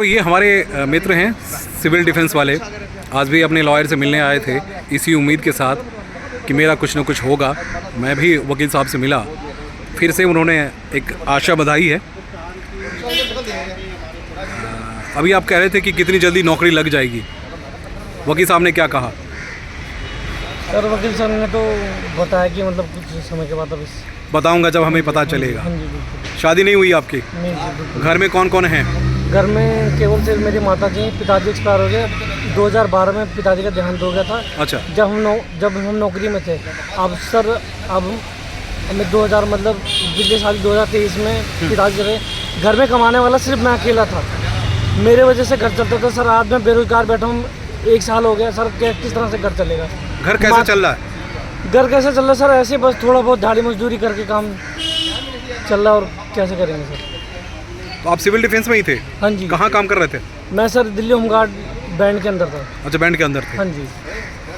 तो ये हमारे मित्र हैं सिविल डिफेंस वाले। आज भी अपने लॉयर से मिलने आए थे इसी उम्मीद के साथ कि मेरा कुछ ना कुछ होगा। मैं भी वकील साहब से मिला, फिर से उन्होंने एक आशा बधाई है। अभी आप कह रहे थे कि कितनी जल्दी नौकरी लग जाएगी, वकील साहब ने क्या कहा? सर वकील साहब ने तो बताया कि मतलब कुछ समय के बाद अब बताऊंगा जब हमें पता चलेगा। शादी नहीं हुई आपकी? नहीं। घर में कौन कौन है? घर में केवल सिर्फ मेरी माता जी, पिताजी एक्सपायर हो गए। 2012 में पिताजी का देहांत हो गया था। अच्छा। जब हम नौकरी में थे। अब सर अब हमें 2000 मतलब पिछले साल 2023 में पिताजी चले। घर में कमाने वाला सिर्फ मैं अकेला था। मेरे वजह से घर चलता था। सर आज मैं बेरोजगार बैठा हूँ, 1 साल हो गया। सर किस तरह से घर चलेगा? घर कैसे चल रहा है? घर कैसे चल रहा है सर? ऐसे बस थोड़ा बहुत झाड़ी मजदूरी करके काम चल रहा है। और कैसे करेंगे सर? तो आप सिविल डिफेंस में ही थे? हाँ जी। कहाँ काम कर रहे थे? मैं सर दिल्ली होमगार्ड बैंड के अंदर था। अच्छा, बैंड के अंदर थे। हाँ जी।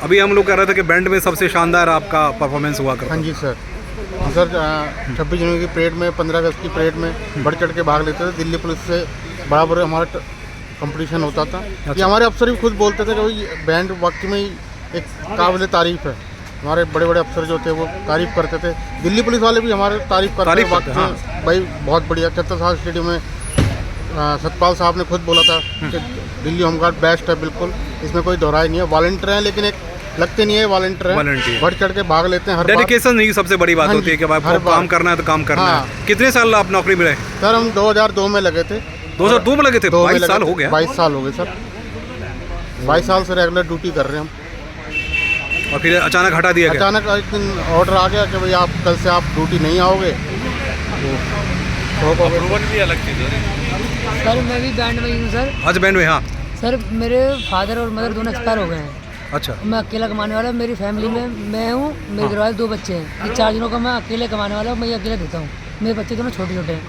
अभी हम लोग कह रहे थे कि बैंड में सबसे शानदार आपका परफॉर्मेंस हुआ करता। हाँ जी सर। 26 जनवरी की परेड में, 15 अगस्त की परेड में बढ़ चढ़ के भाग लेते थे। दिल्ली पुलिस से बराबर हमारा कंपटीशन होता था। ये हमारे अफसर भी खुद बोलते थे कि भाई बैंड वाकई में एक काबिल तारीफ़ है। हमारे बड़े बड़े अफसर जो थे वो तारीफ़ करते थे। दिल्ली पुलिस वाले भी हमारे तारीफ़ करते थे। वाकई भाई बहुत बढ़िया। छत्रसाल स्टेडियम में सतपाल साहब ने खुद बोला था कि दिल्ली होमगार्ड बेस्ट है, बिल्कुल इसमें कोई दोहराई नहीं है। वॉलंटियर हैं लेकिन एक लगते नहीं है वॉलंटियर हैं, बढ़ चढ़ के भाग लेते हैं। हर डेडिकेशन ही सबसे बड़ी बात होती है कि भाई काम करना है तो काम करना है। कितने साल आप नौकरी में रहे? सर हम 2002 में लगे थे। 2002 में लगे थे? 22 साल हो गया। 22 साल हो गए सर। 22 साल से रेगुलर ड्यूटी कर रहे हैं हम। और फिर अचानक हटा दिया गया? अचानक एक दिन ऑर्डर आ गया कि भाई आप कल से आप ड्यूटी नहीं आओगे। तो अप्रूवल भी अलग चीज़ है। सर मैं भी बैंड में ही हूँ सर। आज बैंड में? हाँ सर मेरे फादर और मदर दोनों एक्सपायर हो गए हैं। अच्छा। मैं अकेला कमाने वाला। मेरी फैमिली में मैं हूँ, मेरे घर वाले 2 बच्चे हैं। ये 4 दिनों का मैं अकेले कमाने वाला हूँ। मैं ये अकेला देता हूँ। मेरे बच्चे दोनों छोटे छोटे हैं।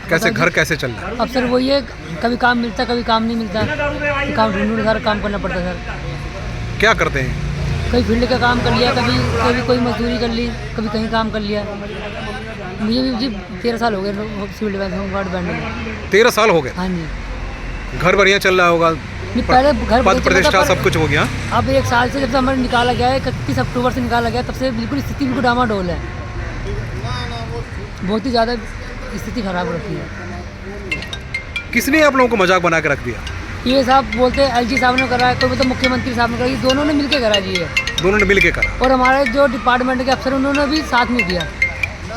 कैसे घर कैसे चल रहा है? अब सर वही है, कभी काम मिलता कभी काम नहीं मिलता। काम ढूंढ सारा काम करना पड़ता है सर। क्या करते हैं? कभी फील्ड का काम कर लिया, कभी कोई मजदूरी कर ली, कभी कहीं काम कर लिया। मुझे भी जी 13 साल हो गए सिविल डिफेंस होमगार्ड बैंड में। 13 साल हो गए? हाँ जी। घर बढ़िया चल रहा होगा? नहीं, पहले घर पद प्रतिष्ठा सब कुछ हो गया। अब 1 साल से जब से हमारे निकाला गया है, 31 अक्टूबर से निकाला गया, तब से बिल्कुल स्थिति बिल्कुल डामाडोल है। बहुत ही ज़्यादा स्थिति खराब हो रखी है। किसने आप लोगों को मजाक बना के रख दिया? ये साहब बोलते हैं एलजी साहब ने करा है, कोई मतलब मुख्यमंत्री साहब ने करा, ये दोनों ने मिलकर करा जी है। दोनों ने मिलके करा? और हमारे जो डिपार्टमेंट के अफसर उन्होंने भी साथ में दिया।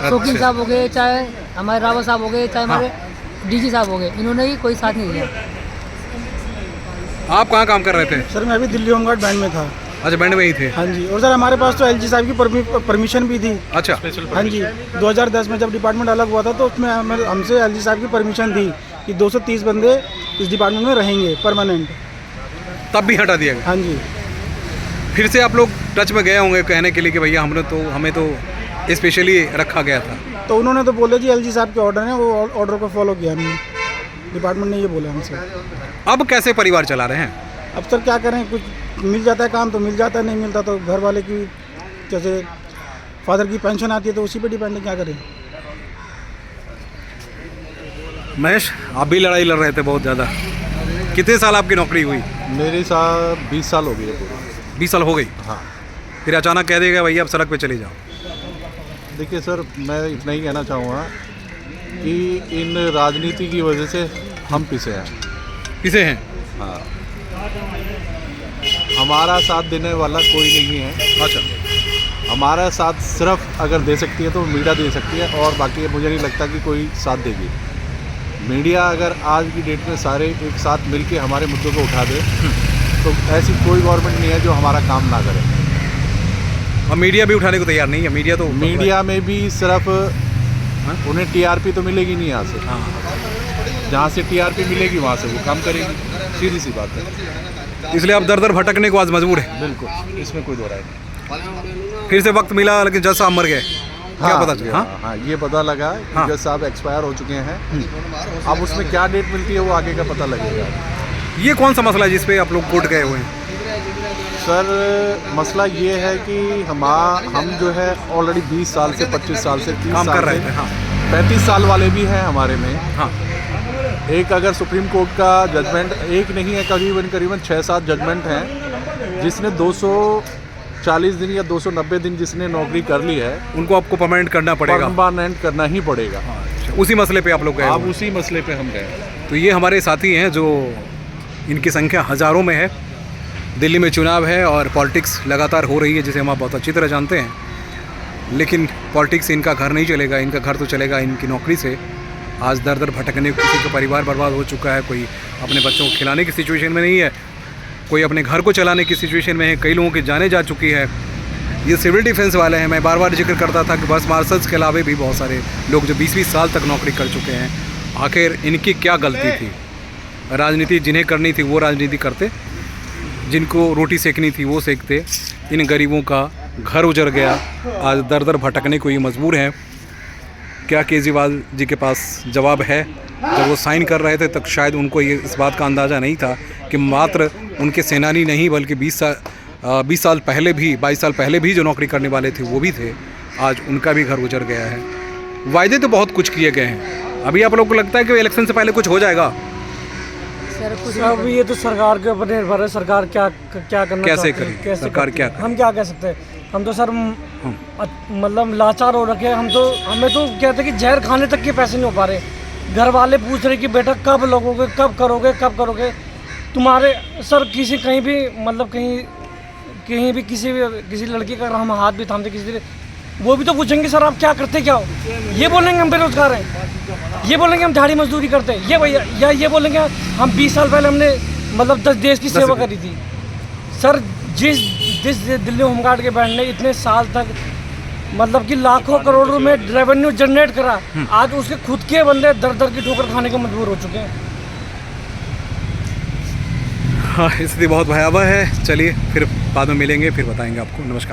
शौकीन साहब हो गए, चाहे हमारे रावत साहब हो गए, चाहे हमारे डीजी साहब हो गए, इन्होंने ही कोई साथ नहीं दिया। आप कहाँ काम कर रहे थे? सर मैं भी दिल्ली होमगार्ड बैंड में था। अच्छा, बैंड में ही थे? हाँ जी। और सर हमारे पास तो एलजी साहब की परमिशन भी थी। अच्छा। हाँ जी। 2010 में जब डिपार्टमेंट अलग हुआ था तो उसमें हमसे एलजी साहब की परमिशन थी कि 230 बंदे इस डिपार्टमेंट में रहेंगे परमानेंट। तब भी हटा दिया गया? हाँ जी। फिर से आप लोग टच में गए होंगे कहने के लिए कि भैया हमें तो स्पेशली रखा गया था। तो उन्होंने तो बोले जी एलजी साहब के ऑर्डर हैं, वो ऑर्डर को फॉलो किया हमने। डिपार्टमेंट ने ये बोला हमसे। अब कैसे परिवार चला रहे हैं? अब सर क्या करें, कुछ मिल जाता है काम तो मिल जाता है, नहीं मिलता तो घर वाले की जैसे फादर की पेंशन आती है तो उसी पे डिपेंड है, क्या करें। महेश, आप भी लड़ाई लड़ रहे थे बहुत ज़्यादा। कितने साल आपकी नौकरी हुई? मेरे साथ 20 साल हो गई है पूरी। 20 साल हो गई? हाँ। फिर अचानक कह देगा भैया अब सड़क पे चले जाओ। देखिए सर, मैं इतना ही कहना चाहूँगा कि इन राजनीति की वजह से हम पीछे हैं। पीछे हैं? हाँ। हमारा साथ देने वाला कोई नहीं है। अच्छा। हमारा साथ सिर्फ अगर दे सकती है तो मीडिया दे सकती है, और बाकी मुझे नहीं लगता कि कोई साथ देगी। मीडिया अगर आज की डेट में सारे एक साथ मिलके हमारे मुद्दों को उठा दे तो ऐसी कोई गवर्नमेंट नहीं है जो हमारा काम ना करे। और मीडिया भी उठाने को तैयार नहीं है? मीडिया में भी सिर्फ उन्हें टीआरपी तो मिलेगी नहीं यहाँ से। हाँ। जहाँ से टीआरपी मिलेगी वहाँ से वो काम करेगी, सीधी सी बात है। इसलिए आप दर भटकने को आज मजबूर है? बिल्कुल, इसमें कोई दो राय नहीं। फिर से वक्त मिला लेकिन जज साहब मर गए? क्या पता चला? हाँ, ये पता लगा कि जज साहब एक्सपायर हो चुके हैं। अब उसमें क्या डेट मिलती है वो आगे का पता लगेगा। ये कौन सा मसला है जिस पे आप लोग कोर्ट गए हुए हैं? सर मसला ये है कि हम जो है ऑलरेडी 20 साल से 25 साल से 30 काम साल कर रहे थे। हाँ। 35 साल वाले भी हैं हमारे में। हाँ। एक अगर सुप्रीम कोर्ट का जजमेंट एक नहीं है, करीबन 6-7 जजमेंट हैं, जिसने 240 दिन या 290 दिन जिसने नौकरी कर ली है, उनको आपको परमानेंट करना पड़ेगा। परमानेंट करना ही पड़ेगा। उसी मसले पे आप लोग गए अब हो। उसी मसले पे हम गए। तो ये हमारे साथी हैं जो इनकी संख्या हज़ारों में है। दिल्ली में चुनाव है और पॉलिटिक्स लगातार हो रही है, जिसे हम आप बहुत अच्छी तरह जानते हैं। लेकिन पॉलिटिक्स से इनका घर नहीं चलेगा, इनका घर तो चलेगा इनकी नौकरी से। आज दर दर भटकने, किसी का परिवार बर्बाद हो चुका है, कोई अपने बच्चों को खिलाने की सिचुएशन में नहीं है, कोई अपने घर को चलाने की सिचुएशन में है, कई लोगों की जानें जा चुकी है। ये सिविल डिफेंस वाले हैं। मैं बार बार जिक्र करता था कि बस मार्शल्स के अलावा भी बहुत सारे लोग जो 20-20 साल तक नौकरी कर चुके हैं। आखिर इनकी क्या गलती थी? राजनीति जिन्हें करनी थी वो राजनीति करते, जिनको रोटी सेकनी थी वो सेकते। इन गरीबों का घर उजड़ गया, आज दर दर भटकने को ये मजबूर हैं। क्या केजरीवाल जी के पास जवाब है? जब वो साइन कर रहे थे तब शायद उनको ये इस बात का अंदाज़ा नहीं था कि मात्र उनके सेनानी नहीं बल्कि 20 साल पहले भी, 22 साल पहले भी जो नौकरी करने वाले थे वो भी थे। आज उनका भी घर उजड़ गया है। वायदे तो बहुत कुछ किए गए हैं। अभी आप लोगों को लगता है कि इलेक्शन से पहले कुछ हो जाएगा? अब ये तो सरकार के ऊपर निर्भर है। सरकार क्या करना कैसे चाहती है, करे सरकार? क्या करे? हम क्या कह सकते हैं? हम तो सर मतलब लाचार हो रखे हैं। हमें तो कहते हैं कि जहर खाने तक के पैसे नहीं हो पा रहे। घर वाले पूछ रहे कि बेटा कब लगोगे, कब करोगे। तुम्हारे सर किसी कहीं भी मतलब कहीं भी किसी लड़की का हम हाथ भी थामते किसी, वो भी तो पूछेंगे सर आप क्या करते क्या हो। ये बोलेंगे हम बेरोजगार हैं, ये बोलेंगे हम दिहाड़ी मजदूरी करते हैं, ये भैया, या ये बोलेंगे हम 20 साल पहले हमने मतलब 10 देश की सेवा करी थी। सर जिस दिल्ली होमगार्ड के बैंड ने इतने साल तक मतलब कि लाखों करोड़ों में रेवेन्यू जनरेट करा, आज उसके खुद के बंदे दर दर की ठोकर खाने को मजबूर हो चुके हैं। हाँ, स्थिति बहुत भयावह है। चलिए फिर बाद में मिलेंगे, फिर बताएंगे आपको। नमस्कार।